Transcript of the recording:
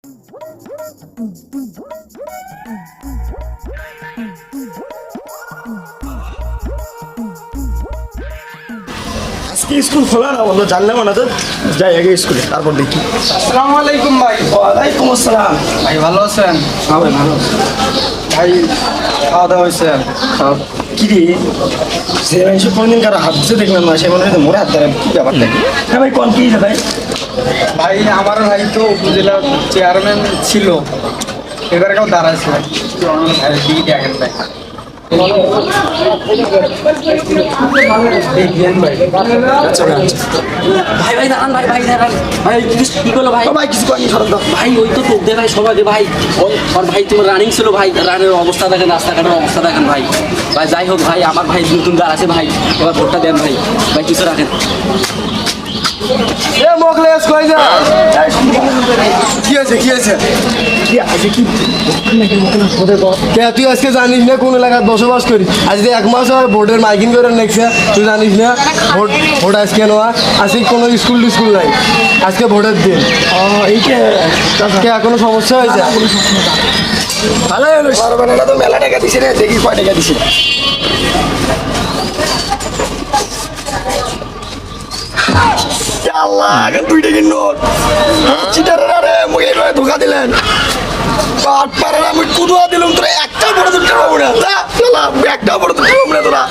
আজকে স্কুল খোলা না বলো, জানলে না তো যাই আগে স্কুলে, তারপর দেখি। আসসালামু আলাইকুম ভাই। ওয়ালাইকুম আসসালাম। ভাই ভালো আছেন? হ্যাঁ ভাই ভালো। ভাই খাওয়া দাওয়া হয়েছে? কি রে সে এসে কোনদিন কারো হাত দিতে দেখলাম না, সে মনে হয় মোড়ে হাত ধরে, কি ব্যাপারটা? হ্যাঁ ভাই কোন কি ভাই? ভাই আমার ভাই তো উপজেলা চেয়ারম্যান ছিল, এবারে কেউ দাঁড়াইছে ভাই দিকে দেখেন ভাই। আচ্ছা ভাই আচ্ছা। ভাই ভাই দাঁড়ান, ভাই ভাই দাঁড়ান, ভাই কি করলো ভাই? ও ভাই কিছু করেনি, সরব দাও। ভাই ওই তো তোর দে ভাই সবাইকে ভাই, ওর ভাই তোমার রানিং ছিল ভাই, রানের অবস্থা দেখেন, রাস্তাঘাটের অবস্থা দেখেন ভাই। ভাই যাই হোক ভাই, আমার ভাই নতুন গাড় আছে ভাই, এবার ভোটটা দেন ভাই, ভাই কিছু রাখেন। এ মোগলেস কই যা? কি আছে কি আছে? কি আজকে কি কে তুই আজকে জানিস না কোন এলাকায় বসবাস করি? আজকে 1 মাস হয় ভোটের মাইকিং করে নেক্সে, তুই জানিস না ভোট আজকে নেওয়া? আজকে কোনো স্কুল নাই, আজকে ভোটের দিন। এইটা কে কোনো সমস্যা হয়েছে? ভালো হলো, সরবানা তো মেলা টাকা দিছে রে, দেখি কয় টাকা দিছে। আল্লাহ, এখন 2 টাকার নোট। চিটারেরা রে, মুই এইভাবে ধোকা দিলেন। পাট পারে না, আমি কুদুয়া দিলাম, তোরা একটা বড় দুটো পাবো না। একটা বড় দুটো পাবো না তোরা।